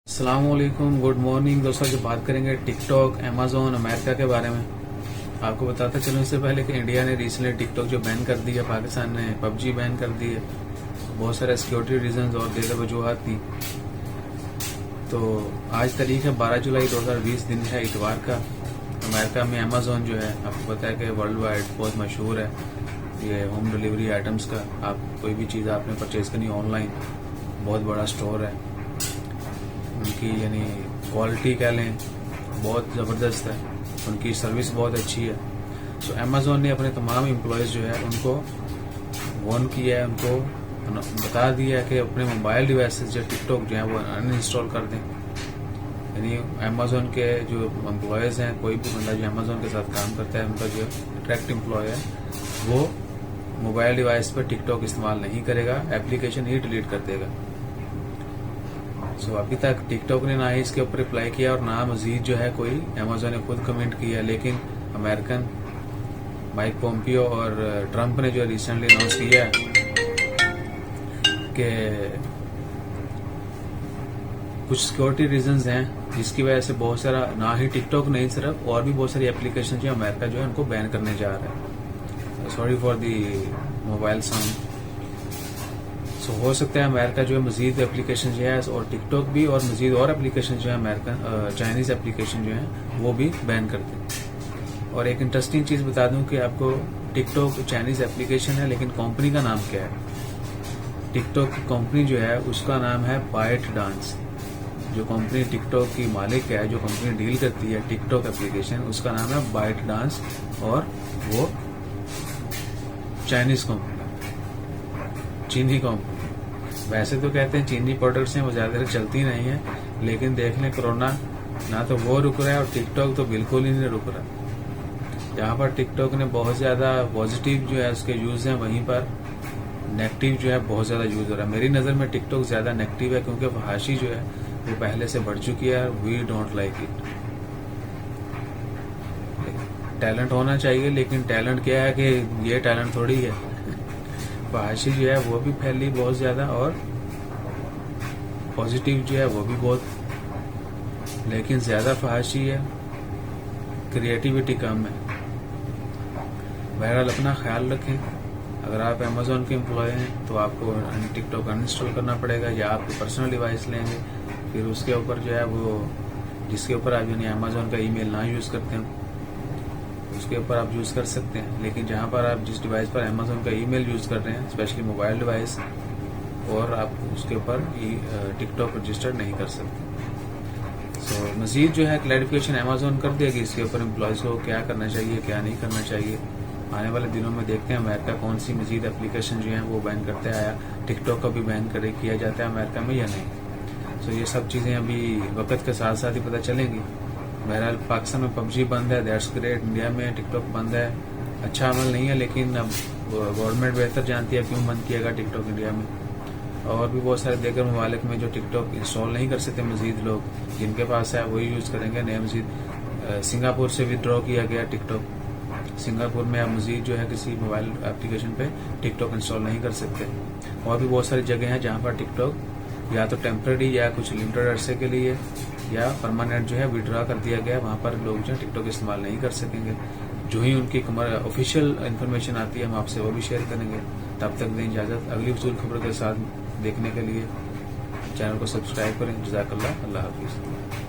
अस्सलामुअलैकुम, good morning दोस्तों। जो बात करेंगे टिकटॉक, अमेजोन, अमेरिका के बारे में। आपको बताता चलूं इससे पहले कि इंडिया ने रिसेंटली टिकटॉक जो बैन कर दिया, पाकिस्तान ने पबजी बैन कर दी है। बहुत सारे सिक्योरिटी रीजंस और दीगर वजूहत थी। तो आज तारीख है 12 जुलाई 2020, दिन है इतवार का। अमेरिका में अमेजोन जो है, आपको पता है कि वर्ल्ड वाइड बहुत मशहूर है ये होम डिलीवरी आइटम्स का। आप कोई भी चीज़ आपने परचेज करनी ऑनलाइन, बहुत बड़ा स्टोर है। उनकी यानी क्वालिटी कह लें बहुत ज़बरदस्त है, उनकी सर्विस बहुत अच्छी है। तो अमेजोन ने अपने तमाम एम्प्लॉयज़ जो है उनको वार्न किया है, उनको बता दिया है कि अपने मोबाइल डिवाइसेस जो टिकटॉक जो है वो अनइंस्टॉल कर दें। यानी अमेजोन के जो एम्प्लॉयज़ हैं, कोई भी बंदा जो अमेजोन के साथ काम करता है, उनका जो डायरेक्ट एम्प्लॉय है वो मोबाइल डिवाइस पर टिकटॉक इस्तेमाल नहीं करेगा, एप्लीकेशन ही डिलीट कर देगा। अभी तक टिकटॉक ने ना ही इसके ऊपर रिप्लाई किया और ना मजीद जो है कोई अमेजोन ने खुद कमेंट किया। लेकिन अमेरिकन माइक पोम्पियो और ट्रंप ने जो रिसेंटली अनाउंस किया है कि कुछ सिक्योरिटी रीजंस हैं जिसकी वजह से बहुत सारा, ना ही टिकटॉक नहीं सिर्फ, और भी बहुत सारी एप्लीकेशन जो अमेरिका जो है उनको बैन करने जा रहा है। Sorry for the mobile sound. हो सकता है अमेरिका जो है मजीद एप्लीकेशन जो है, और टिकटॉक भी, और मजीद और एप्लीकेशन जो है अमेरिकन चाइनीज एप्लीकेशन जो है वो भी बैन कर दें। और एक इंटरेस्टिंग चीज़ बता दूं कि आपको, टिकटॉक चाइनीज एप्लीकेशन है लेकिन कंपनी का नाम क्या है? टिकटॉक की कंपनी जो है उसका नाम है बाइट डांस। जो कंपनी टिकटॉक की मालिक है, जो कंपनी डील करती है टिकटॉक एप्लीकेशन, उसका नाम है बाइट डांस, और वो चाइनीज कंपनी, चीनी कंपनी। वैसे तो कहते हैं चीनी प्रोडक्ट्स हैं वो ज्यादा चलती नहीं है, लेकिन देख लें कोरोना, ना तो वो रुक रहा है और टिकटॉक तो बिल्कुल ही नहीं रुक रहा। जहाँ पर टिकटॉक ने बहुत ज्यादा पॉजिटिव जो है उसके यूज हैं, वहीं पर नेगेटिव जो है बहुत ज्यादा यूज हो रहा है। मेरी नजर में टिकटॉक ज्यादा नेगेटिव है, क्योंकि फहाशी जो है वो पहले से बढ़ चुकी है। We don't like it. Talent होना चाहिए, लेकिन टैलेंट क्या है कि ये टैलेंट थोड़ी है। फहाशी जो है वो भी फैली बहुत ज्यादा, और पॉजिटिव जो है वो भी बहुत, लेकिन ज्यादा फहाशी है, क्रिएटिविटी कम है। बहरहाल अपना ख्याल रखें। अगर आप अमेजोन के एम्प्लॉय हैं तो आपको टिकटॉक अनइंस्टॉल करना पड़ेगा, या आप पर्सनल डिवाइस लेंगे, फिर उसके ऊपर जो है वो, जिसके ऊपर आप यानी अमेजोन का ईमेल ना यूज करते हैं उसके ऊपर आप यूज कर सकते हैं। लेकिन जहां पर आप जिस डिवाइस पर अमेजोन का ईमेल यूज कर रहे हैं, स्पेशली मोबाइल डिवाइस, और आप उसके ऊपर टिकटॉक रजिस्टर नहीं कर सकते। मजीद जो है क्लैरिफिकेशन अमेजोन कर देगी इसके ऊपर एम्प्लॉयज को क्या करना चाहिए, क्या नहीं करना चाहिए। आने वाले दिनों में देखते हैं अमेरिका कौन सी मजीद एप्लीकेशन जो है वो बैन करते आया। टिकटॉक का भी बैन किया जाता है अमेरिका में या नहीं। ये सब चीजें अभी वक्त के साथ साथ ही पता चलेंगी। बहरहाल पाकिस्तान में पबजी बंद है, दैट्स ग्रेट। इंडिया में टिकटॉक बंद है, अच्छा अमल नहीं है, लेकिन अब गवर्नमेंट बेहतर जानती है क्यों बंद किएगा टिकटॉक इंडिया में। और भी बहुत सारे देगर ममालिक में जो टिकटॉक इंस्टॉल नहीं कर सकते, मजीद लोग जिनके पास है वही यूज करेंगे। नए मजीद सिंगापुर से विड्रॉ किया गया टिकटॉक। सिंगापुर में आप मजीद जो है किसी मोबाइल एप्लीकेशन पे टिकटॉक इंस्टॉल नहीं कर सकते। और भी बहुत सारी जगह हैं जहाँ पर टिकटॉक या तो टेम्पररी या कुछ लिमिटेड अरसे के लिए या परमानेंट जो है विड्रॉ कर दिया गया। वहां पर लोग जो है टिकटॉक इस्तेमाल नहीं कर सकेंगे। जो ही उनकी ऑफिशियल इन्फॉर्मेशन आती है हम आपसे वो भी शेयर करेंगे। तब तक दें इजाजत। अगली फजूल खबर के साथ देखने के लिए चैनल को सब्सक्राइब करें। जज़ाकल्लाह। अल्लाह हाफिज़।